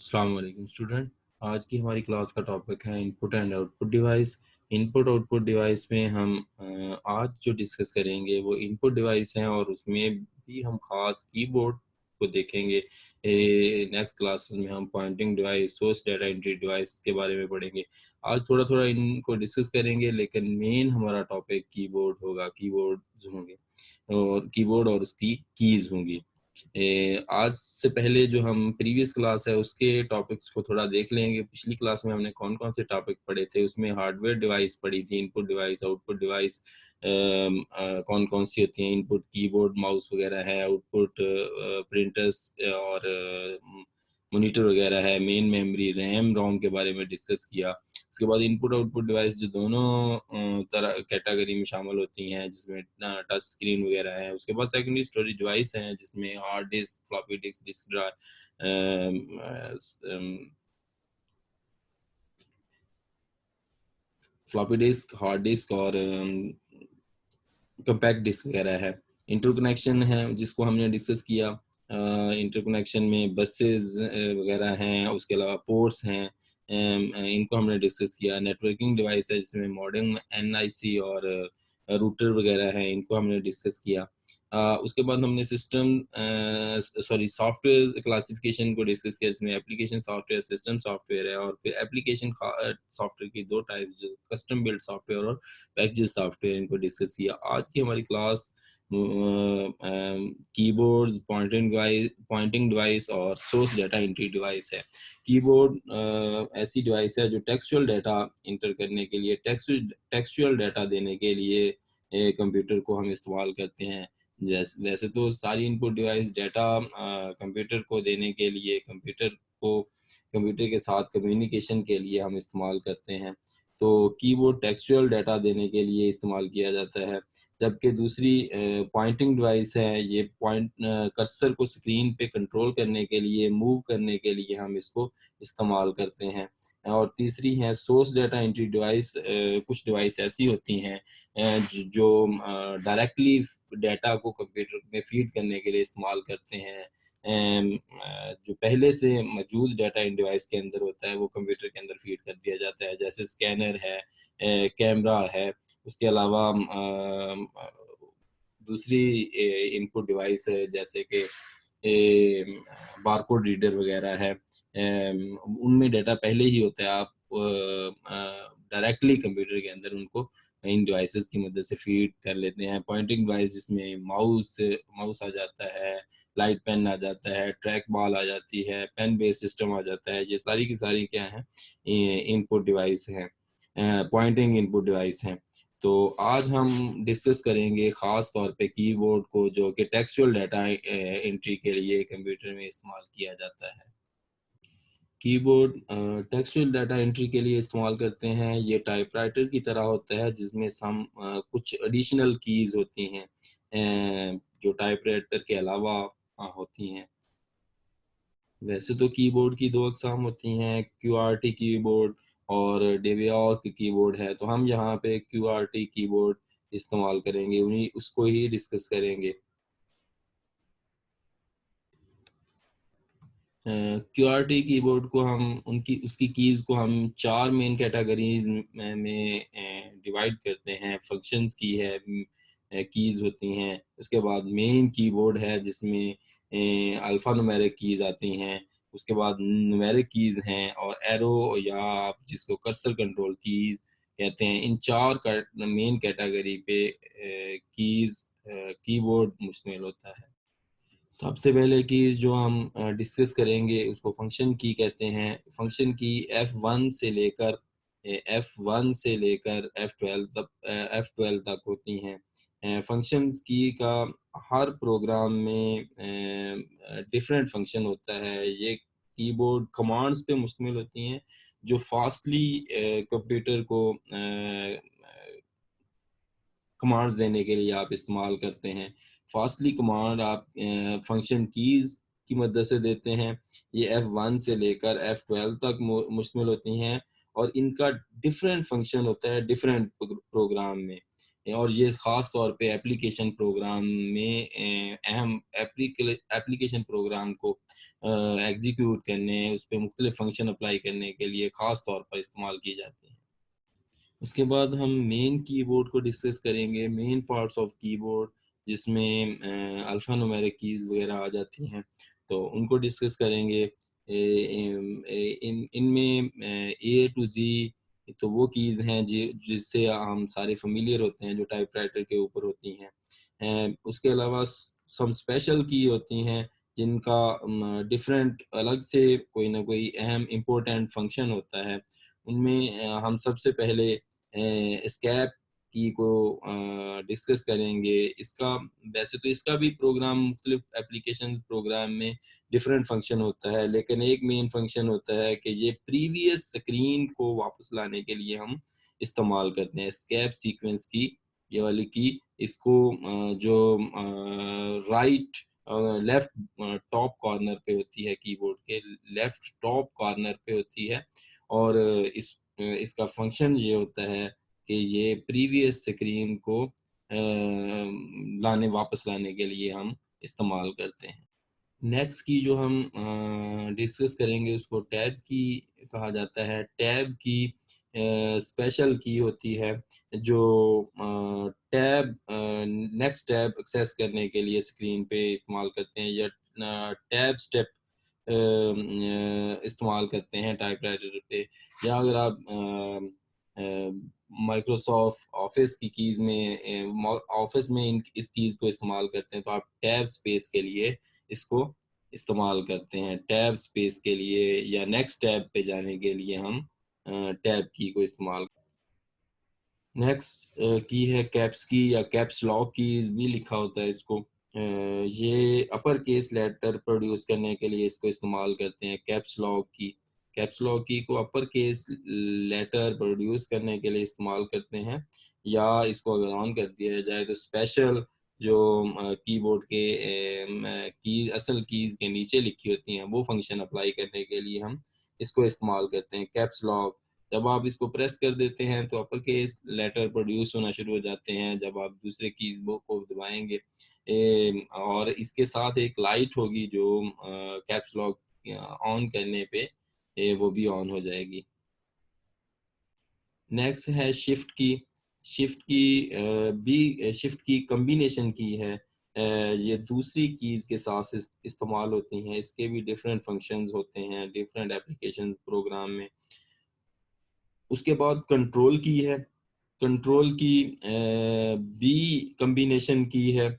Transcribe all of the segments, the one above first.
अस्सलाम वालेकुम स्टूडेंट। आज की हमारी क्लास का टॉपिक है input and output device. Input output device में हम आज जो डिस्कस करेंगे वो इनपुट डिवाइस हैं और उसमें भी हम खास कीबोर्ड को देखेंगे। नेक्स्ट क्लास में हम pointing device, source data entry device के बारे में पढ़ेंगे। आज थोड़ा थोड़ा इनको डिस्कस करेंगे, लेकिन मेन हमारा टॉपिक कीबोर्ड होगा, कीबोर्ड्स होंगे और कीबोर्ड और उसकी कीज़ होंगी। आज से पहले जो हम प्रीवियस क्लास है उसके टॉपिक्स को थोड़ा देख लेंगे। पिछली क्लास में हमने कौन कौन से टॉपिक पढ़े थे, उसमें हार्डवेयर डिवाइस पढ़ी थी, इनपुट डिवाइस, आउटपुट डिवाइस कौन कौन सी होती हैं। इनपुट कीबोर्ड, माउस वगैरह है, आउटपुट प्रिंटर्स और मॉनिटर वगैरह है, मेन मेमोरी, रैम रोम के बारे में डिस्कस किया। उसके बाद इनपुट आउटपुट डिवाइस जो दोनों तरह कैटेगरी में शामिल होती हैं, जिसमें टच स्क्रीन वगैरह है। उसके बाद सेकेंडरी स्टोरेज डिवाइस हैं, जिसमें hard disk, floppy disk, disk drive, floppy disk, hard disk और कंपैक्ट डिस्क वगैरह है। इंटरकनेक्शन है जिसको हमने डिस्कस किया। इंटरकनेक्शन में बसेस वगैरह हैं, उसके अलावा पोर्ट्स हैं, इनको हमने डिस्कस किया। नेटवर्किंग डिवाइस है जिसमें मॉडेम, एनआईसी और रूटर वगैरह हैं, इनको हमने डिस्कस किया। उसके बाद हमने सॉफ्टवेयर क्लासिफिकेशन को डिस्कस किया, जिसमें एप्लीकेशन सॉफ्टवेयर, सिस्टम सॉफ्टवेयर है। और फिर एप्लीकेशन सॉफ्टवेयर की दो टाइप्स, जो कस्टम बिल्ड सॉफ्टवेयर और पैकेज सॉफ्टवेयर, इनको डिस्कस किया। आज की हमारी क्लास कीबोर्ड्स, पॉइंटिंग डिवाइस और सोर्स डाटा एंट्री डिवाइस है। कीबोर्ड ऐसी डिवाइस है जो टेक्सचुअल डाटा इंटर करने के लिए, टेक्सचुअल डाटा देने के लिए कंप्यूटर को हम इस्तेमाल करते हैं। वैसे तो सारी इनपुट डिवाइस डाटा कंप्यूटर को देने के लिए, कंप्यूटर के साथ कम्युनिकेशन के लिए हम इस्तेमाल करते हैं। तो कीबोर्ड टेक्सचुअल डाटा देने के लिए इस्तेमाल किया जाता है, जबकि दूसरी पॉइंटिंग डिवाइस है, ये कर्सर को स्क्रीन पे कंट्रोल करने के लिए, मूव करने के लिए हम इसको इस्तेमाल करते हैं। और तीसरी है सोर्स डाटा एंट्री डिवाइस। कुछ डिवाइस ऐसी होती हैं जो डायरेक्टली डाटा को कंप्यूटर में फीड करने के लिए इस्तेमाल करते हैं। जो पहले से मौजूद डाटा इन डिवाइस के अंदर होता है वो कंप्यूटर के अंदर फीड कर दिया जाता है, जैसे स्कैनर है, कैमरा है। उसके अलावा दूसरी इनपुट डिवाइस है, जैसे कि बारकोड रीडर वगैरह है। उनमें डाटा पहले ही होता है, आप डायरेक्टली कंप्यूटर के अंदर उनको इन डिवाइसेस की मदद से फीड कर लेते हैं। पॉइंटिंग डिवाइस जिसमें माउस माउस आ जाता है, लाइट पेन आ जाता है, ट्रैक बॉल आ जाती है, पेन बेस सिस्टम आ जाता है। ये सारी की सारी क्या हैं, इनपुट डिवाइस हैं, पॉइंटिंग इनपुट डिवाइस हैं। तो आज हम डिस्कस करेंगे ख़ास तौर पे कीबोर्ड को, जो कि टेक्सचुअल डाटा एंट्री के लिए कंप्यूटर में इस्तेमाल किया जाता है। कीबोर्ड टेक्सचुअल डाटा एंट्री के लिए इस्तेमाल करते हैं। ये टाइपराइटर की तरह होता है, जिसमें कुछ एडिशनल कीज़ होती हैं जो टाइपराइटर के अलावा होती हैं। वैसे तो कीबोर्ड की दो अक़साम होती हैं, क्यूआरटी कीबोर्ड और डेविऑक कीबोर्ड है। तो हम यहाँ पे क्यूआरटी कीबोर्ड इस्तेमाल करेंगे, उन्हीं उसको ही डिस्कस करेंगे। क्यूआरटी कीबोर्ड को हम उसकी कीज़ को हम चार मेन कैटेगरीज में डिवाइड करते हैं। फंक्शंस की है, कीज़ होती हैं। उसके बाद मेन कीबोर्ड है, जिसमें अल्फ़ा न्यूमेरिक कीज़ आती हैं। उसके बाद न्यूमेरिक कीज़ हैं और एरो, या आप जिसको कर्सर कंट्रोल कीज़ कहते हैं। इन चार मेन कैटेगरी पे कीबोर्ड मुश्तमिल होता है। सबसे पहले की जो हम डिस्कस करेंगे उसको फंक्शन की कहते हैं। फंक्शन की F1 से लेकर F12 तक होती हैं। फंक्शंस की का हर प्रोग्राम में डिफरेंट फंक्शन होता है। ये कीबोर्ड कमांड्स पे मुश्तमिल होती हैं, जो फास्टली कंप्यूटर को कमांड्स देने के लिए आप इस्तेमाल करते हैं। फास्टली कमांड आप फंक्शन कीज़ की मदद से देते हैं। ये F1 से लेकर F12 तक मुश्तमिल होती हैं और इनका डिफरेंट फंक्शन होता है डिफरेंट प्रोग्राम में। और ये ख़ास तौर पे एप्लीकेशन प्रोग्राम में अहम एप्लीकेशन प्रोग्राम को एग्जीक्यूट करने, उस पे मुख्तलिफ फंक्शन अप्लाई करने के लिए ख़ास तौर पर इस्तेमाल की जाती हैं। उसके बाद हम मेन कीबोर्ड को डिस्कस करेंगे, मेन पार्ट्स ऑफ कीबोर्ड जिसमें अल्फ़ा न्यूमेरिक कीज़ वगैरह आ जाती हैं, तो उनको डिस्कस करेंगे। इनमें ए टू ज़ी तो वो कीज़ हैं जिससे हम सारे फ़ैमिलियर होते हैं, जो टाइपराइटर के ऊपर होती हैं। उसके अलावा सम स्पेशल की होती हैं जिनका डिफरेंट अलग से कोई ना कोई अहम इम्पोर्टेंट फंक्शन होता है। उनमें हम सबसे पहले एस्केप की को डिस्कस करेंगे। इसका वैसे तो इसका भी प्रोग्राम मुख्तलिफ एप्लीकेशन प्रोग्राम में डिफरेंट फंक्शन होता है, लेकिन एक मेन फंक्शन होता है कि ये प्रीवियस स्क्रीन को वापस लाने के लिए हम इस्तेमाल करते हैं। एस्केप सीक्वेंस की ये वाली की इसको जो राइट लेफ्ट टॉप कॉर्नर पे होती है, कीबोर्ड के लेफ्ट टॉप कॉर्नर पे होती है, और इसका फंक्शन ये होता है कि ये प्रीवियस स्क्रीन को वापस लाने के लिए हम इस्तेमाल करते हैं। नेक्स्ट की जो हम डिस्कस करेंगे उसको टैब की कहा जाता है। टैब की स्पेशल की होती है जो टैब नेक्स्ट टैब एक्सेस करने के लिए स्क्रीन पे इस्तेमाल करते हैं, या टैब स्टेप इस्तेमाल करते हैं टाइपराइटर पे। या अगर आप माइक्रोसॉफ्ट ऑफिस की कीज़ में ऑफिस में इस कीज़ को इस्तेमाल करते हैं, तो आप टैब स्पेस के लिए इसको इस्तेमाल करते हैं। टैब स्पेस के लिए या नेक्स्ट टैब पे जाने के लिए हम टैब की को इस्तेमाल। नेक्स्ट की है कैप्स की या कैप्स लॉक कीज़ भी लिखा होता है इसको। ये अपर केस लेटर प्रोड्यूस करने के लिए इसको इस्तेमाल करते हैं, कैप्स लॉक की। कैप्स लॉक की को अपर केस लेटर प्रोड्यूस करने के लिए इस्तेमाल करते हैं, या इसको अगर ऑन कर दिया जाए तो स्पेशल जो कीबोर्ड के की असल कीज़ के नीचे लिखी होती हैं वो फंक्शन अप्लाई करने के लिए हम इसको इस्तेमाल करते हैं, कैप्स लॉक। जब आप इसको प्रेस कर देते हैं तो अपर केस लेटर प्रोड्यूस होना शुरू हो जाते हैं। जब आप दूसरे कीज़ को दबाएंगे और इसके साथ एक लाइट होगी जो कैप्स लॉक ऑन करने पे वो भी ऑन हो जाएगी। नेक्स्ट है शिफ्ट की। शिफ्ट की कॉम्बिनेशन की है। ये दूसरी कीज़ के साथ इस्तेमाल होती हैं। इसके भी डिफरेंट फंक्शंस होते हैं डिफरेंट एप्लीकेशन प्रोग्राम में। उसके बाद कंट्रोल की है। कंट्रोल की बी कॉम्बिनेशन की है,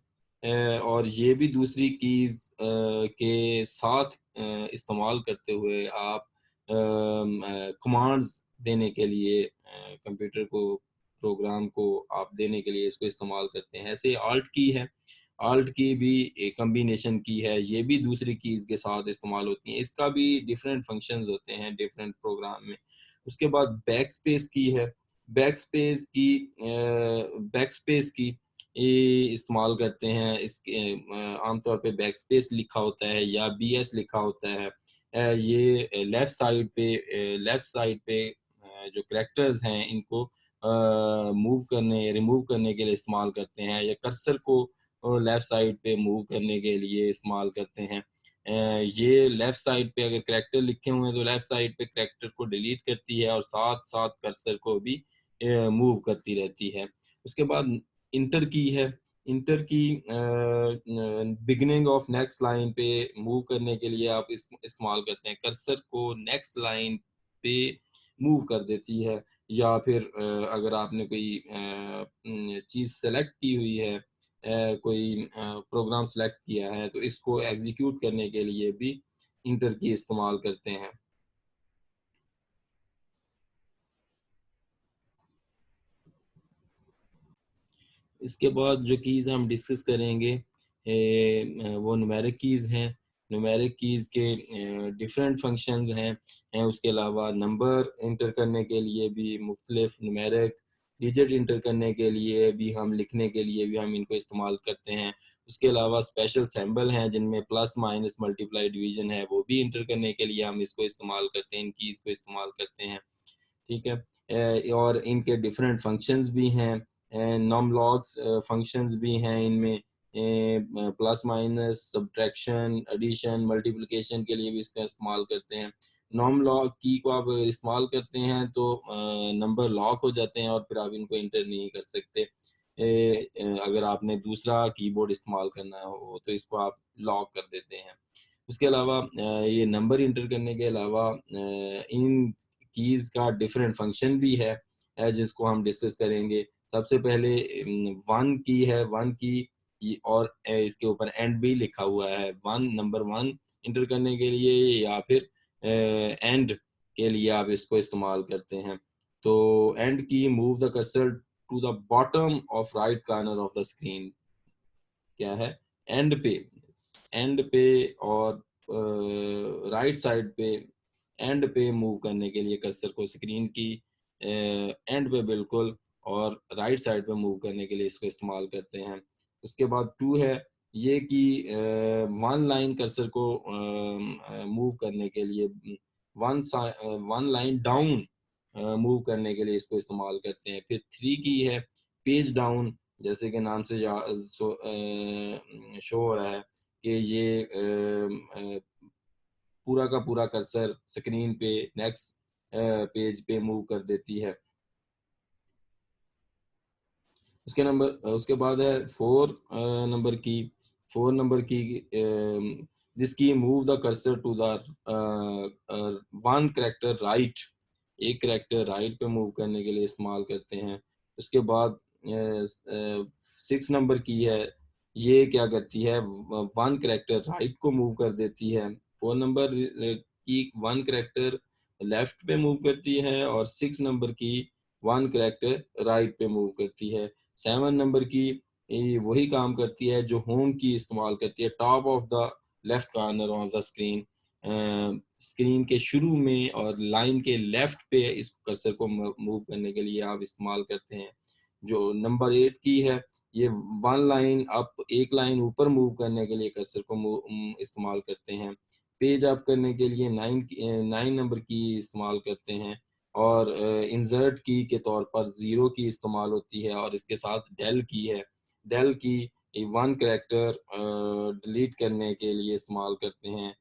और ये भी दूसरी कीज़ के साथ इस्तेमाल करते हुए आप कमांड्स देने के लिए कंप्यूटर को प्रोग्राम को आप देने के लिए इसको इस्तेमाल करते हैं। ऐसे आल्ट की है। आल्ट की भी एक कॉम्बिनेशन की है, ये भी दूसरी कीज़ के साथ इस्तेमाल होती है। इसका भी डिफरेंट फंक्शंस होते हैं डिफरेंट प्रोग्राम में। उसके बाद बैक स्पेस की है। बैक स्पेस की इस्तेमाल करते हैं। इसके आमतौर पे बैक स्पेस लिखा होता है या बीएस लिखा होता है। ये लेफ्ट साइड पे जो कैरेक्टर्स हैं इनको मूव करने या रिमूव करने के लिए इस्तेमाल करते हैं, या कर्सर को लेफ्ट साइड पे मूव करने के लिए इस्तेमाल करते हैं। ये लेफ्ट साइड पे अगर कैरेक्टर लिखे हुए हैं तो लेफ्ट साइड पे कैरेक्टर को डिलीट करती है और साथ साथ कर्सर को भी मूव करती रहती है। उसके बाद इंटर की है। इंटर की बिगिनिंग ऑफ नेक्स्ट लाइन पे मूव करने के लिए आप इस्तेमाल करते हैं। कर्सर को नेक्स्ट लाइन पे मूव कर देती है, या फिर अगर आपने कोई चीज़ सेलेक्ट की हुई है, कोई प्रोग्राम सेलेक्ट किया है, तो इसको एग्जीक्यूट करने के लिए भी इंटर की इस्तेमाल करते हैं। इसके बाद जो कीज़ हम डिस्कस करेंगे वो न्यूमेरिक कीज़ हैं। न्यूमेरिक कीज़ के डिफरेंट फंक्शंस हैं। उसके अलावा नंबर इंटर करने के लिए भी मुख्तलिफ न्यूमेरिक डिजिट इंटर करने के लिए भी हम लिखने के लिए भी हम इनको इस्तेमाल करते हैं। उसके अलावा स्पेशल सिंबल हैं जिनमें प्लस माइनस मल्टीप्लाई डिवीज़न है, वो भी इंटर करने के लिए हम इसको इस्तेमाल करते हैं, इन कीज़ को इस्तेमाल करते हैं। ठीक है। और इनके डिफरेंट फंक्शंस भी हैं। नॉमलॉग्स फंक्शंस भी हैं इनमें, plus minus, subtraction, addition, multiplication के लिए भी इसका इस्तेमाल करते हैं। नॉमलॉग की को आप इस्तेमाल करते हैं तो नंबर लॉक हो जाते हैं और फिर आप इनको एंटर नहीं कर सकते। अगर आपने दूसरा कीबोर्ड इस्तेमाल करना हो तो इसको आप लॉक कर देते हैं। उसके अलावा ये नंबर एंटर करने के अलावा इन कीज़ का डिफरेंट फंक्शन भी है, जिसको हम डिस्कस करेंगे। सबसे पहले 1 की है, 1 की और इसके ऊपर एंड भी लिखा हुआ है। 1 नंबर 1 एंटर करने के लिए या फिर एंड के लिए आप इसको इस्तेमाल करते हैं। तो end key move the cursor to the bottom of right corner of the screen क्या है? एंड पे, एंड पे और राइट साइड पे, एंड पे मूव करने के लिए कर्सर को स्क्रीन की एंड पे बिल्कुल और राइट साइड पे मूव करने के लिए इसको इस्तेमाल करते हैं। उसके बाद 2 है, ये कि वन लाइन कर्सर को मूव करने के लिए वन लाइन डाउन मूव करने के लिए इसको इस्तेमाल करते हैं। फिर 3 की है, पेज डाउन, जैसे कि नाम से शो हो रहा है कि ये पूरा का पूरा कर्सर स्क्रीन पे नेक्स्ट पेज पे मूव कर देती है। उसके बाद है 4 नंबर की। 4 नंबर की जिसकी move the cursor to the one character right, एक कैरेक्टर राइट पे मूव करने के लिए इस्तेमाल करते हैं। उसके बाद 6 नंबर की है, ये क्या करती है, वन कैरेक्टर राइट को मूव कर देती है। 4 नंबर की वन कैरेक्टर लेफ्ट पे मूव करती है और 6 नंबर की वन कैरेक्टर राइट पे मूव करती है। 7 नंबर की वही काम करती है जो होम की इस्तेमाल करती है, top of the left corner of the screen, screen के शुरू में और लाइन के लेफ्ट पे इस कर्सर को मूव करने के लिए आप इस्तेमाल करते हैं। जो नंबर 8 की है, ये वन लाइन अप, एक लाइन ऊपर मूव करने के लिए कर्सर को इस्तेमाल करते हैं। पेज अप करने के लिए 9 नंबर की इस्तेमाल करते हैं और इंसर्ट की के तौर पर 0 की इस्तेमाल होती है और इसके साथ डेल की है। डेल की वन कैरेक्टर डिलीट करने के लिए इस्तेमाल करते हैं,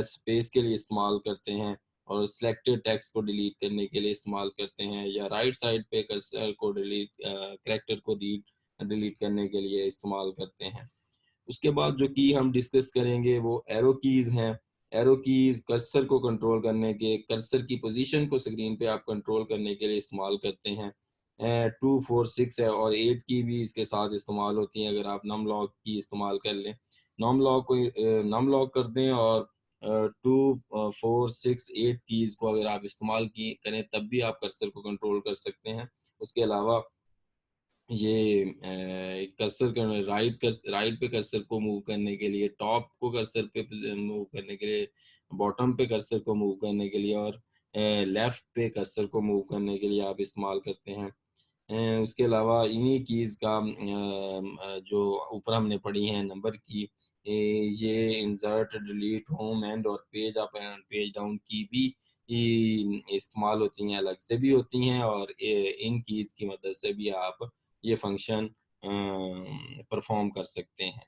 स्पेस के लिए इस्तेमाल करते हैं और सिलेक्टेड टेक्स्ट को डिलीट करने के लिए इस्तेमाल करते हैं, या राइट साइड पे कर्सर को कैरेक्टर को डिलीट करने के लिए इस्तेमाल करते हैं। उसके बाद जो की हम डिस्कस करेंगे वो एरो कीज हैं। एरो कीज कर्सर को कंट्रोल करने के, कर्सर की पोजीशन को स्क्रीन पे आप कंट्रोल करने के लिए इस्तेमाल करते हैं। 2 4 6 है और 8 की भी इसके साथ इस्तेमाल होती हैं अगर आप नम लॉक की इस्तेमाल कर लें। नम लॉक कर दें और 2 4 6 8 कीज को अगर आप इस्तेमाल की करें तब भी आप कर्सर को कंट्रोल कर सकते हैं। उसके अलावा ये कर्सर राइट पे कर्सर को मूव करने के लिए, टॉप को कर्सर पे मूव करने के लिए, बॉटम पे कर्सर को मूव करने के लिए और लेफ्ट पे कर्सर को मूव करने के लिए आप इस्तेमाल करते हैं। उसके अलावा इन्हीं कीज़ का जो ऊपर हमने पढ़ी हैं नंबर की, ये इंसर्ट, डिलीट, होम, एंड और page up and page down की भी इस्तेमाल होती हैं, अलग से भी होती हैं और इन कीज़ की मदद से भी आप ये फंक्शन परफॉर्म कर सकते हैं।